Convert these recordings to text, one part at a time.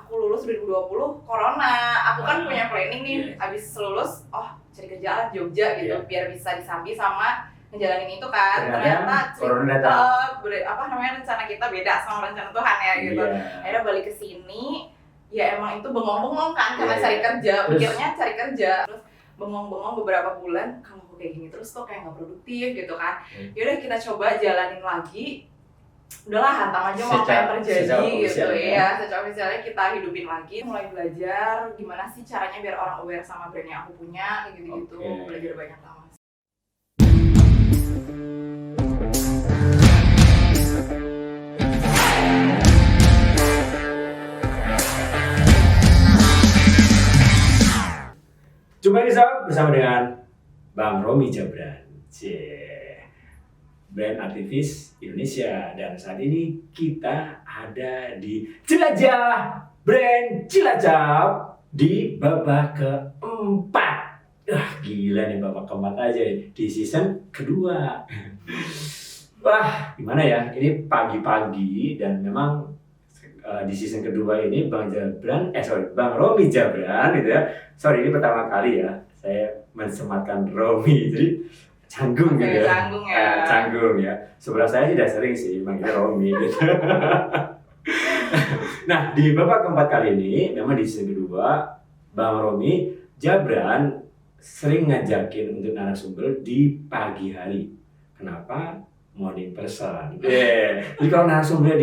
aku lulus 2020 corona, aku kan punya planning nih, abis lulus, cari kerjaan Jogja gitu, biar bisa disambi sama ngejalanin itu kan. Ternyata rencana kita beda sama rencana Tuhan ya gitu. Akhirnya balik ke sini, ya emang itu bengong-bengong kan karena cari kerja, pikirnya cari kerja. Terus bengong-bengong beberapa bulan, kalau aku kayak gini terus tuh kayak nggak produktif gitu kan. Yaudah kita coba jalanin lagi. Udahlah hantam aja mau apa yang terjadi gitu ya. Secara ofisialnya kita hidupin lagi, mulai belajar gimana sih caranya biar orang aware sama brand yang aku punya, kayak gitu-gitu. Belajar banyak lah. Jumpa lagi bersama dengan Bang Romi Jabran, brand aktivis Indonesia, dan saat ini kita ada di Jelajah Brand Cilacap di babak keempat. Gila nih, babak keempat aja di season kedua. Wah, gimana ya? Ini pagi-pagi dan memang di season kedua ini Bang Romi Jabran gitu ya. Sorry, ini pertama kali ya saya mensematkan Romi, jadi canggung gitu ya. Canggung ya. Sebelah saya tidak sering sih manggil Romi gitu. Nah, di babak keempat kali ini memang di season kedua Bang Romi Jabran sering ngajakin untuk narasumber di pagi hari. Kenapa? Morning person. Jadi kalau narasumber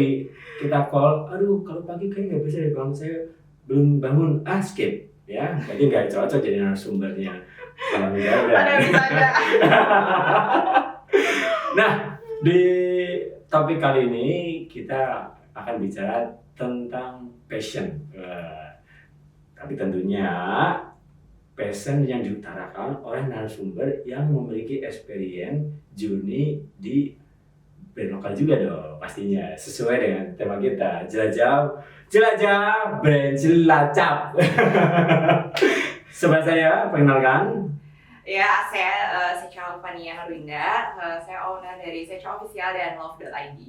kita call, aduh kalau pagi kayaknya nggak bisa deh Bang, saya belum bangun, skip ya, jadi nggak cocok jadi narasumbernya. Kalau nggak ada. Nah, di topik kali ini kita akan bicara tentang passion. Tapi tentunya passion yang diutarakan oleh narasumber yang memiliki experience journey di brand lokal juga dong, pastinya sesuai dengan tema kita, Jelajah Brand Cilacap. Sebelah saya, perkenalkan. Ya, saya Secha Alvania Nurwinda, saya owner dari Secha Official dan Love.id.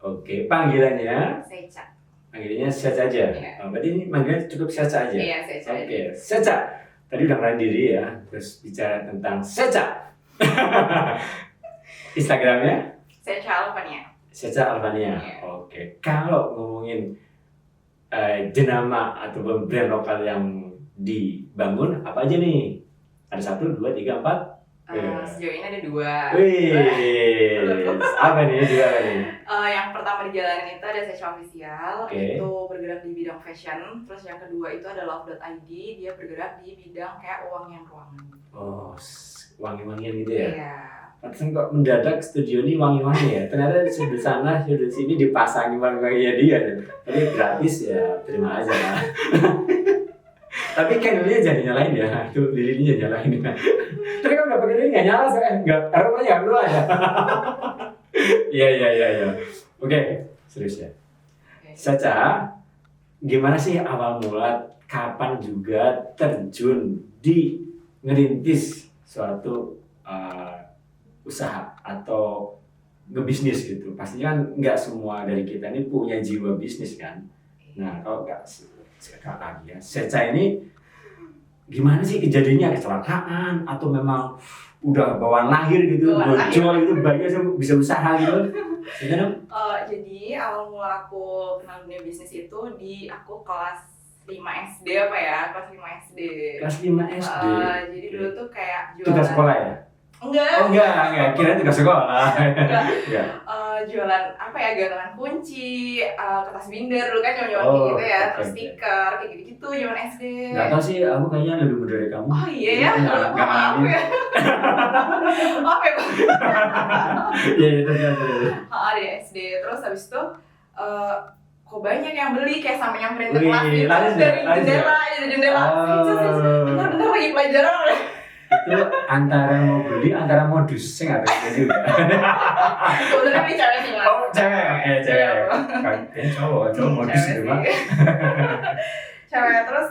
Oke, panggilannya? Secha. Panggilannya Secha aja? Ya. Berarti ini panggilannya cukup Secha aja? Iya, Secha. Oke, Secha. Tadi udah kenalin diri ya, terus bicara tentang Secha. Instagramnya? Secha Alvania. Secha Alvania. Yeah. Oke. Kalau ngomongin jenama atau brand lokal yang dibangun, apa aja nih? Ada 1, 2, 3, 4? Sejauh ini ada 2. Wih, apa nih? Yang pertama di jalanan itu ada Secha Official, itu bergerak di bidang fashion. Terus yang kedua itu ada Love.id, dia bergerak di bidang kayak wangian ruangan. Oh, wangi-wangian gitu ya? Iya. Pantesan kok mendadak studio ini wangi-wangi ya. Ternyata di sana, di sini dipasangi wangi-wanginya dia. Tapi gratis ya, terima aja lah. Tapi candle-nya jadi nyalain ya. Itu lilinnya jadi nyalain. Tapi kalau nggak pakai lilin nggak nyala, aromanya nggak keluar ya. Iya. Oke, serius ya. Secha, gimana sih awal mula, kapan juga terjun di ngerintis suatu usaha atau ngebisnis gitu? Pastinya kan nggak semua dari kita ini punya jiwa bisnis kan. Nah, kalau nggak sekarang ya, Secha ini gimana sih kejadiannya? Kecelakaan atau memang udah bawaan lahir gitu, jual gitu, bayi bisa usaha gitu? Jadi awal mula aku kenal dunia bisnis itu aku kelas 5 SD apa ya? Kelas 5 SD. Kelas 5 SD. Jadi dulu tuh kayak jualan. Tugas sekolah ya? Enggak. Kira tugas sekolah. Jualan apa ya, gantungan kunci, kertas binder dulu kan zaman-zaman kayak gitu ya, terus stiker kayak gitu zaman SD. Nggak tahu sih, aku kayaknya lebih muda dari kamu. Oh iya ya, maaf ya. Maaf ya. Iya terus. Di SD, terus habis itu kok banyak yang beli, kayak sampai nyamperin ke kelas gitu dari jendela. Bener-bener lagi pelajaran. Itu antara mau beli, antara modus, saya nggak tahu juga. Sebenarnya ini cewek sih mas. Oh cewek. Kayaknya cowok modus gitu mah. Cewek, terus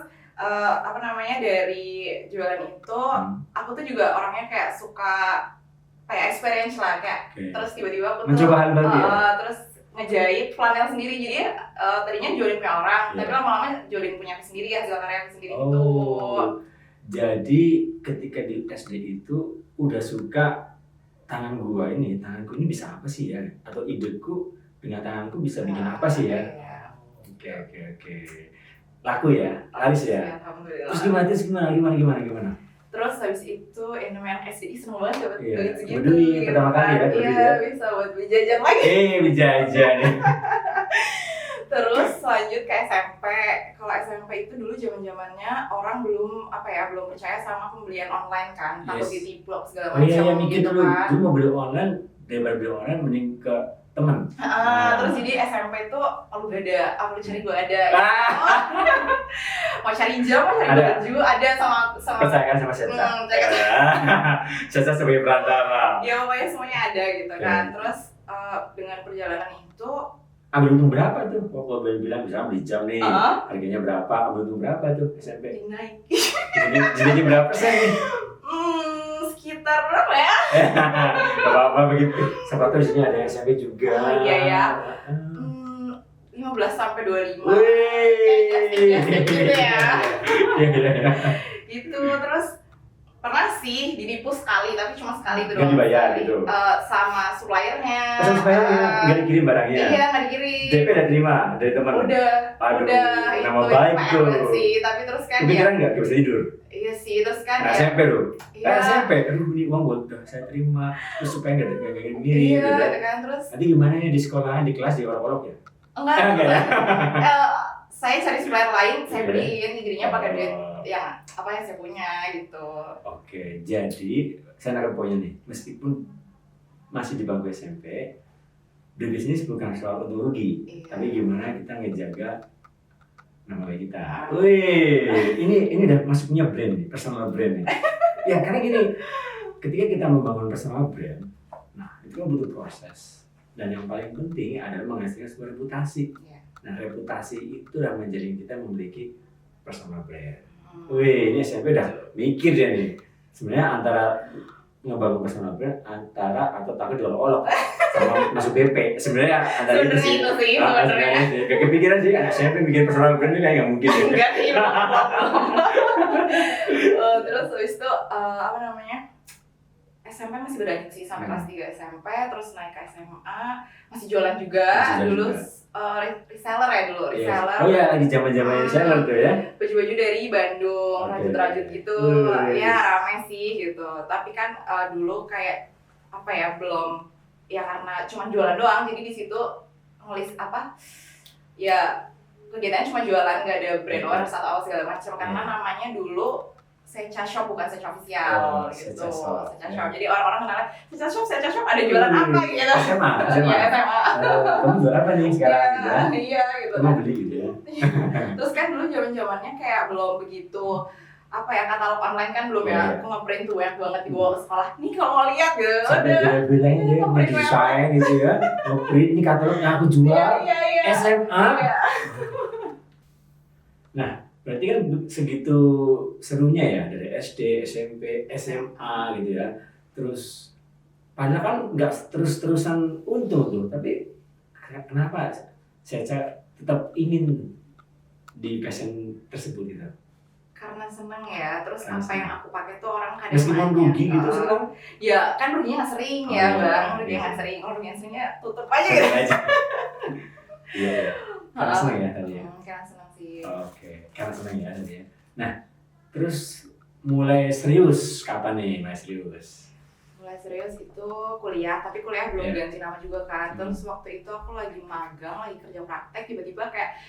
dari jualan itu, aku tuh juga orangnya kayak suka kayak experience lah, kayak terus tiba-tiba aku tuh mencoba hal baru ya? Terus ngejahit flanel sendiri. Jadi tadinya jualin punya orang, Iya. tapi lama-lama jualin punya aku sendiri, hasil karya aku sendiri gitu. Jadi ketika di SD itu udah suka tanganku ini bisa apa sih ya? Atau ideku dengan tanganku bisa bikin apa sih ya? Iya. Oke. Laku ya, laris ya. Alhamdulillah. Terus gimana? Terus habis itu yang namanya SDI seneng banget dapat Iya, duit segitu. berduit pertama kali ya, berduit Iya, ya. bisa buat beli jajan lagi. Jajan nih. Terus lanjut ke SMP. Kalau SMP itu dulu zaman-zamannya orang belum percaya sama pembelian online kan, takut Yes. ditipu segala Oh macam iya, mikir gitu dulu kan. mau beli online, daripada beli online mending ke teman. Terus jadi SMP itu lu gak ada, lu cari gua ada. Mau cari jam, mau cari Ada. baju, ada sama Percayakan sama Seta. percayakan. Seta sebagai perantara. Ya pokoknya semuanya ada gitu Oke. kan. Terus dengan perjalanan itu Ambil untung berapa tuh? Kalau boleh bilang misalnya beli jam nih, harganya berapa? Ambil untung berapa tuh SMP? naik. Jadi berapa persen nih? Sekitar berapa ya? Gak apa-apa begitu. Siapa tahu di sini ada yang SMP juga. Oh, iya ya. 15 sampai 25. Wih. Gitu ya. Iya. Gitu terus pernah sih ditipu sekali, tapi cuma sekali itu Nggak doang. dibayar Sekali. gitu? Sama suppliernya. Pesan supaya nggak dikirim barangnya. Iya, nggak dikirim. DP udah terima dari teman. Udah nama itu baik PR tuh. banget sih, tapi terus kan Kepikiran nggak bisa tidur? iya sih, terus kan Nah, SMP loh. iya, SMP, aduh ini uang udah saya terima. Terus supaya nggak gini iya, gitu. gitu kan terus Nanti gimana ya di sekolahan, di kelas, di olok-olok ya? enggak, Enggak ya? saya cari supplier lain, saya Iya. beliin, jadinya pakai duit Oh. yang saya punya gitu. Oke, jadi saya nangkep poinnya nih. Meskipun masih di bangku SMP, berbisnis bukan soal untung rugi, Iya. tapi gimana kita ngejaga nama baik kita. Wih, ini udah masuknya brand nih, personal brand nih. Ya karena gini, ketika kita membangun personal brand, nah itu kan butuh proses. Dan yang paling penting adalah menghasilkan sebuah reputasi. Iya. Nah reputasi itu yang menjadi kita memiliki personal brand. Wih, ini SMP udah mikir dia nih. Sebenarnya antara ngebangun personal brand atau takut diolok-olok sama masuk BP. Sebenarnya antara itu sih. Sebenarnya itu sih, Ah, sebenarnya. Gak kepikiran sih, anak SMP bikin personal brand ini kayak nggak mungkin ya. Enggak sih, terus habis itu SMP masih berlanjut sih sampai kelas 3 SMP, terus naik ke SMA, masih jualan juga. Masih jualan Dulu juga. Reseller ya dulu, reseller. Oh iya, lagi zaman-zaman reseller tuh ya. Baju-baju dari Bandung, Oke. rajut-rajut gitu. Ya rame sih gitu. Tapi kan dulu kayak belum ya karena cuma jualan doang, jadi di situ nulis ya kegiatannya cuma jualan, nggak ada brand awareness atau segala macam karena namanya dulu Secha Shop bukan Secha Official gitu. Secha Shop. Secha Shop. Jadi orang-orang kenal Secha Shop ada jualan apa gitu. SMA. Iya, SMA. Kamu jual apa nih sekarang gitu ya? Iya gitu. Kamu beli gitu ya? Terus kan dulu zaman-zamannya kayak belum begitu katalog online kan belum ya. Aku nge-print tuh banyak banget dibawa ke sekolah. Nih kalau mau lihat gitu. Sampai dia bilang dia ngedesain gitu ya, nge-print ini katalognya aku jual. Iya. SMA. Iya. Nah, berarti kan segitu serunya ya dari SD, SMP, SMA gitu ya. Terus padahal kan nggak terus-terusan untung tuh, tapi kenapa saya tetap ingin di passion tersebut gitu? Karena seneng ya, terus Karena apa yang aku pakai tuh orang kadang Meskipun nanya, rugi gitu senang. ya kan ruginya nggak sering Oh, ya iya. bang, ruginya nggak sering, kalau ruginya seringnya tutup aja gitu. Iya, iya. Karena senang ya tadi ya. Karena seneng sih. Oke, karena senang ya tadi ya. Nah, terus mulai serius kapan nih, mulai serius? Mulai serius itu kuliah, tapi kuliah belum Iya. ganti nama juga kan. Terus waktu itu aku lagi magang, lagi kerja praktek, tiba-tiba kayak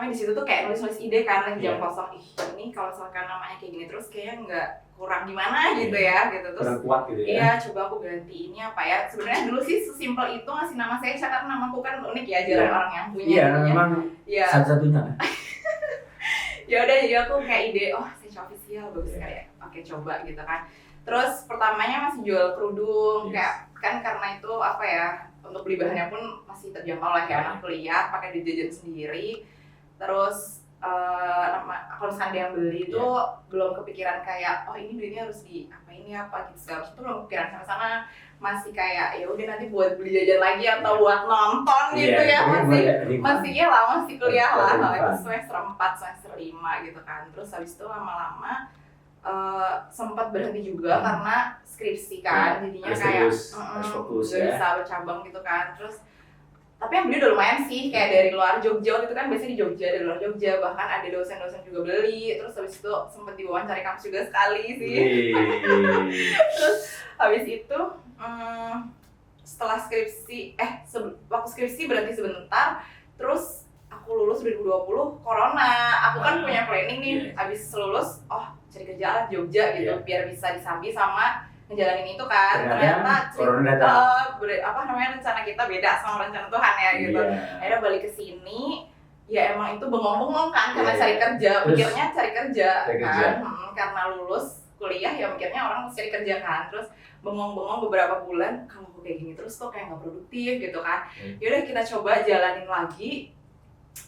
di situ tuh kayak nulis-nulis ide kan lagi jam Iya. kosong. Ini kalau misalkan namanya kayak gini terus kayaknya nggak kurang gimana gitu ya gitu. Terus Kurang kuat gitu ya? iya, coba aku ganti ini apa ya. Sebenarnya dulu sih sesimpel itu ngasih nama saya karena namaku kan unik ya, jarang Iya. orang yang punya. Iya, jadinya. memang Iya. satu-satunya. Ya udah, jadi aku kayak ide, Secha Official bagus Iya. kali ya. Oke, coba gitu kan. Terus pertamanya masih jual kerudung, Yes. kayak kan karena itu untuk beli bahannya pun masih terjangkau lah ya, anak kuliah pakai duit jajan sendiri. Terus aku kalau misalkan dia yang beli itu belum kepikiran kayak oh ini duitnya harus di apa ini apa gitu segala macam itu belum kepikiran sama-sama, masih kayak ya udah nanti buat beli jajan lagi atau buat nonton gitu ya, masih ya lah, masih kuliah lah, itu semester 4 semester 5 gitu kan. Terus habis itu lama-lama sempat berhenti juga karena skripsi kan, jadinya kayak harus fokus gak bisa bercabang gitu kan. Terus tapi yang beli udah lumayan sih, kayak dari luar Jogja itu kan, biasanya di Jogja, dari luar Jogja bahkan ada dosen-dosen juga beli. Terus habis itu sempat diwawancara kampus juga sekali sih. Terus habis itu setelah skripsi waktu skripsi berhenti sebentar, terus aku lulus 2020 corona. Aku kan punya planning nih, habis lulus cari kerja lah Jogja gitu, biar bisa disambi sama ngejalanin itu kan. Ternyata rencana kita beda sama rencana Tuhan ya gitu. Akhirnya balik ke sini, ya emang itu bengong-bengong kan karena cari kerja, mikirnya cari kerja kan. Karena lulus kuliah ya mikirnya orang harus cari kerja kan. Terus bengong-bengong beberapa bulan, kalau aku kayak gini terus kok kayak nggak produktif gitu kan. Yaudah kita coba jalanin lagi.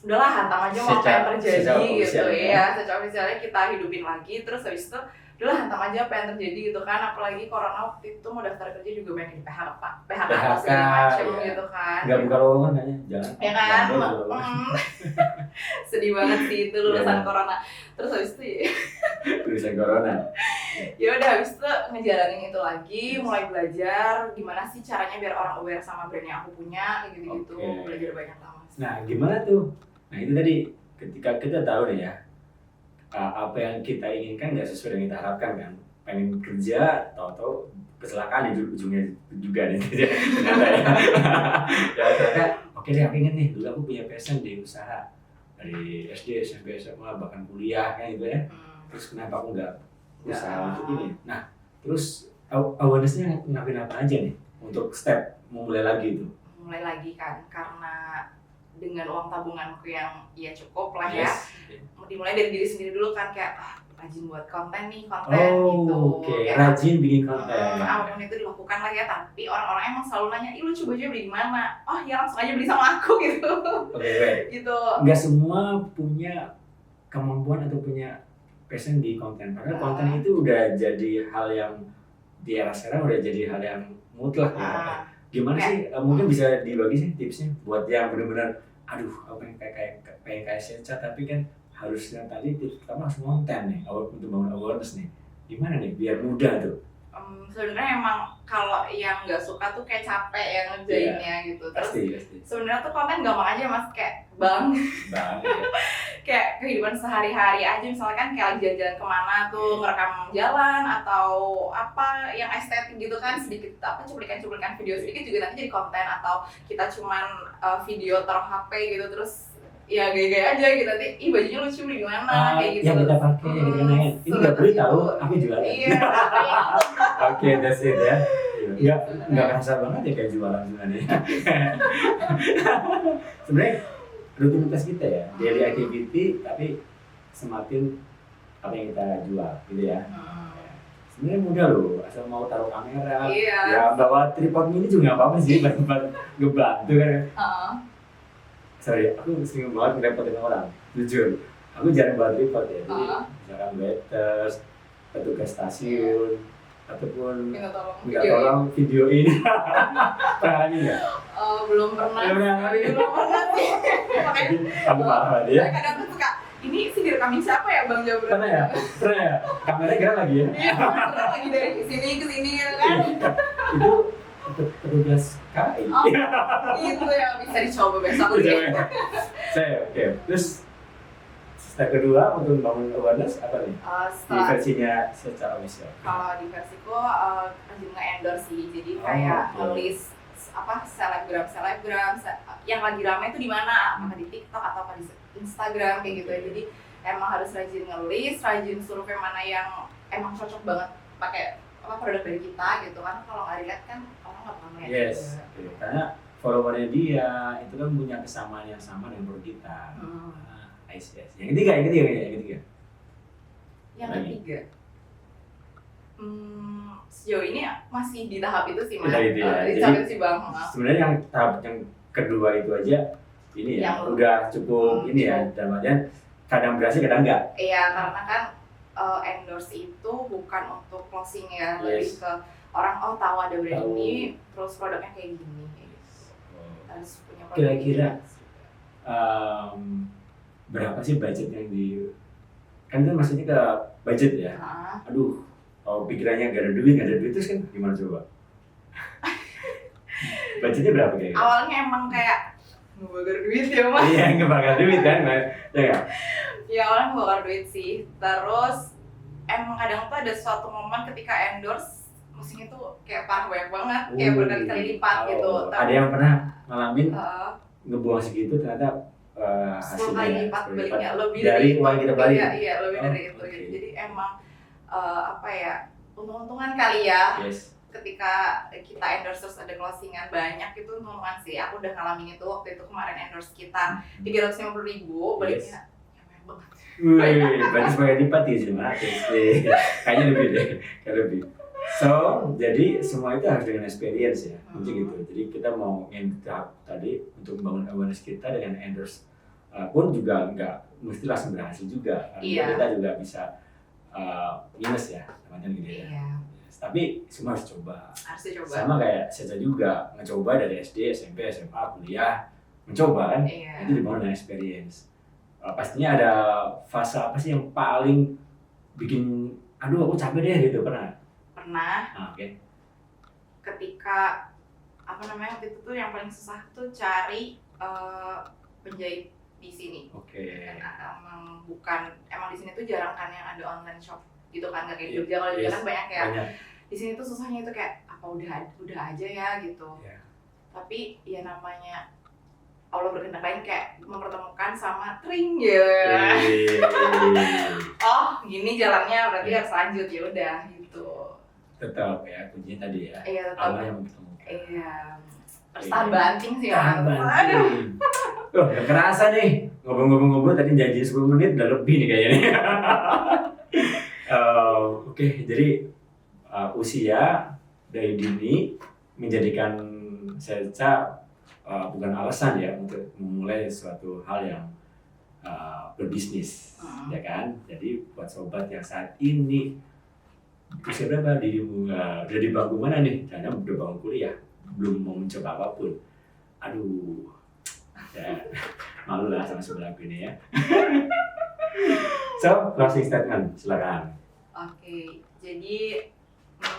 Udahlah hantam aja mau apa yang terjadi gitu ya. Secara ofisialnya kita hidupin lagi. Terus habis itu udahlah hantam aja apa yang terjadi gitu kan. Apalagi corona waktu itu mau daftar kerja juga banyak di PHK atau segala macam gitu kan. Gak buka lowongan kayaknya, jangan. Ya kan, sedih banget sih itu lulusan corona. Terus habis itu lulusan corona. Ya udah habis itu ngejalanin itu lagi, mulai belajar gimana sih caranya biar orang aware sama brand yang aku punya, kayak gitu-gitu. Belajar banyak lah. Nah gimana tuh? Nah itu tadi ketika kita tahu nih ya, apa yang kita inginkan nggak sesuai dengan kita harapkan kan, pengen kerja, tahu-tahu kecelakaan itu ujungnya juga nih ternyata ya. Ya ternyata oke deh, aku ingat nih dulu aku punya passion di usaha dari SD, SMP, SMA bahkan kuliah kan gitu ya. Terus kenapa aku nggak usaha untuk ini? Nah terus awarenessnya ngapain apa aja nih untuk step memulai lagi itu? Mulai lagi kan karena dengan uang tabunganku yang ya cukup lah ya. Dimulai dari diri sendiri dulu kan, kayak rajin buat konten gitu. Rajin bikin konten. Apapun itu dilakukan lah ya, tapi orang-orang emang selalu nanya, "Ih, lu coba aja beli di mana?" Oh ya langsung aja beli sama aku gitu. Gitu. Nggak semua punya kemampuan atau punya passion di konten. Padahal konten itu udah jadi hal yang di era sekarang udah jadi hal yang mutlak ya. Gimana sih? Mungkin bisa dibagi sih tipsnya buat yang benar-benar aku pengen kayak Seca, tapi kan harusnya tadi tips pertama harus konten nih, untuk bangun awareness nih. Gimana nih biar mudah tuh? Sebenarnya emang kalau yang nggak suka tuh kayak capek ya ngerjainnya gitu. Terus pasti. Sebenarnya tuh konten gampang aja mas, kayak bang. Kayak kehidupan sehari-hari aja, misalkan kayak lagi jalan-jalan kemana tuh ngerekam jalan atau apa yang estetik gitu kan, sedikit cuplikan video sedikit juga nanti jadi konten. Atau kita cuman video taruh HP gitu terus ya gaya-gaya aja gitu, nanti bajunya lucu beli gimana kayak gitu. Yang kita pakai yang kita kenangin ini nggak perlu tahu aku jualan. Oke, that's it ya. Nggak kerasa banget ya kayak jualan sebenarnya. Sebenarnya rutinitas kita ya, daily activity, tapi semakin apa yang kita jual gitu ya. Sebenarnya mudah loh, asal mau taruh kamera, ya bawa tripod mini juga nggak apa-apa sih, buat ngebantu kan. Sorry, aku sering banget ngerepotin orang, jujur. Aku jarang bawa tripod ya, jadi misalkan waiters, petugas stasiun, ataupun minta tolong videoin. Pernah lagi nggak? Belum pernah sih. Makanya aku marah dia. Kadang tuh suka, ini sih direkamin siapa ya Bang Jabra? Pernah ya? Kameranya gerak lagi ya? Iya, gerak lagi dari sini ke sini gitu kan. Itu petugas KAI. Itu ya, bisa dicoba besok. Oke. Terus step kedua untuk membangun awareness apa nih? Di versinya secara official. Kalau di versiku rajin nge-endorse sih, jadi kayak nulis selebgram yang lagi ramai itu di mana, apakah di TikTok atau apa di Instagram kayak gitu ya. Jadi emang harus rajin ngelis, rajin survei mana yang emang cocok banget pakai produk dari kita gitu kan. Kalau nggak dilihat kan orang nggak bakal ngeliat. Karena followernya dia itu kan punya kesamaan yang sama dengan produk kita. Yang ketiga. Yang ketiga. Sejauh ini masih di tahap itu sih mas. Jadi sih bang. Sebenarnya yang tahap yang kedua itu aja ini ya, udah cukup ini ya, dalam artian kadang berhasil kadang enggak. Iya, karena kan endorse itu bukan untuk closing ya, lebih Yes. ke orang tahu ada brand Tahu. ini, terus produknya kayak gini. Harus punya produk. Kira-kira berapa sih budget yang kan maksudnya ke budget ya? Nah, Aduh, kalau pikirannya gak ada duit terus kan gimana coba? Budgetnya berapa kayaknya? awalnya emang kayak ngebakar duit ya mas. Iya, ngebakar duit kan, ya nggak? Ya awalnya ngebakar duit sih. Terus emang kadang tuh ada suatu momen ketika endorse musiknya tuh kayak parah banyak banget, kayak berkali-kali lipat gitu. Ada yang pernah ngalamin uh, ngebuang segitu ternyata 10 kali lipat baliknya, lebih dari itu. uang kita balik. Iya, lebih dari itu. Oke. Jadi emang apa ya, untung-untungan kali ya. Yes. Ketika kita endorse terus ada closingan banyak itu untungan sih. Aku udah ngalamin itu waktu itu kemarin endorse kita 350.000, baliknya ya banyak banget. Wih, berarti sebagai lipat ya sih, kayaknya lebih deh, kayak lebih. So, jadi semua itu harus dengan experience ya, mungkin gitu. Jadi kita mau yang tadi untuk membangun awareness kita dengan endorse pun juga nggak mesti langsung berhasil juga. Karena Iya. kita juga bisa minus ya, teman-teman gitu ya. Iya, Yes. Tapi semua harus coba. harus dicoba. Sama kayak saya juga ngecoba dari SD, SMP, SMA, kuliah, mencoba kan. Iya. Itu dibangun dengan experience. Pastinya ada fase apa sih yang paling bikin aduh aku capek deh gitu, pernah? Pernah Oke. ketika apa namanya waktu itu tuh yang paling susah tuh cari penjahit di sini. Oke. Kan emang di sini tuh jarang kan yang ada online shop gitu kan, nggak kayak di Iya. Jogja. Kalau di Jogja Yes. kan banyak ya. Banyak. Di sini tuh susahnya itu kayak apa udah aja ya gitu. Iya. Tapi ya namanya Allah berkehendak lain, kayak mempertemukan sama Tring ya. Wih. Oh gini jalannya berarti Iya. harus lanjut, ya udah gitu. Tetap ya kuncinya tadi ya. Iya tetap. Allah yang mempertemukan. Iya. Terus tahan banting sih Tahan mas. banting. Aduh. Udah kerasa nih ngobrol-ngobrol tadi janji 10 menit udah lebih nih kayaknya. Oke, jadi usia dari dini menjadikan Seca bukan alasan ya untuk memulai suatu hal yang berbisnis, ya kan? Jadi buat sobat yang saat ini usia berapa dirimu? Udah di bangku mana nih? Jangan udah bangun kuliah, belum mau mencoba apapun. Aduh, ya malu lah sama sebelahku ini ya. So, closing statement, silakan. Oke, jadi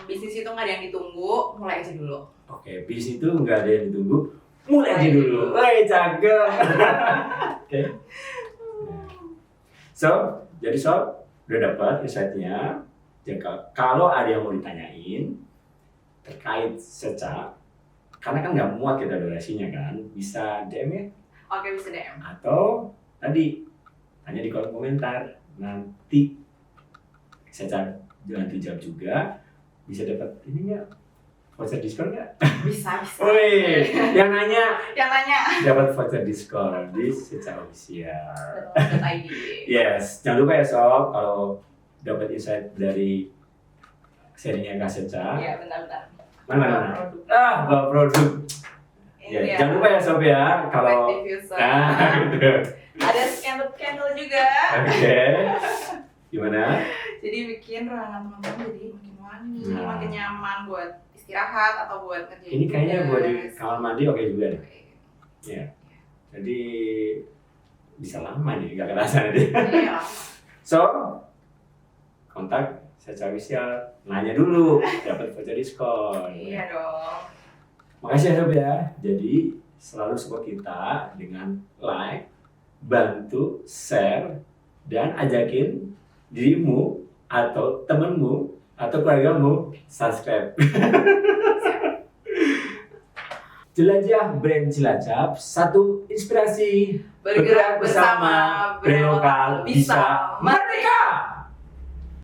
bisnis itu nggak ada yang ditunggu, mulai aja dulu. Oke, bis itu nggak ada yang ditunggu, mulai aja dulu. Woi, cakep. Oke. So, jadi sob, udah dapat insight-nya. Jadi kalau ada yang mau ditanyain terkait Seca, karena kan nggak muat kita durasinya kan, bisa DM ya, Oke, bisa DM. atau tadi tanya di kolom komentar, nanti Seca bantu jawab juga, bisa dapat ininya voucher diskon nggak? Bisa. Wih, yang nanya Yang nanya. dapat voucher diskon di Seca Official. .id. Yes, jangan lupa ya sob, kalau dapat insight dari serinya Kak Seca, Iya, bentar. mana? Produk. Bawa produk. Ya, Ini jangan lupa ya sob ya, kalau White diffuser. gitu. Ada candle juga. Oke. Gimana? Jadi bikin ruangan teman-teman jadi makin wangi, Nah. makin nyaman buat istirahat atau buat ngerjain Ini kayaknya buat di tugas. kamar mandi oke juga nih. Oke. Jadi bisa lama nih, nggak kerasa nanti. Iya. So, kontak Seca Official, nanya dulu, dapat voucher diskon. Iya dong. Makasih ya sob ya. Jadi selalu support kita dengan like, bantu, share, dan ajakin dirimu atau temenmu atau keluargamu subscribe. Jelajah brand Cilacap, satu inspirasi Bergerak bersama brand lokal bisa merdeka.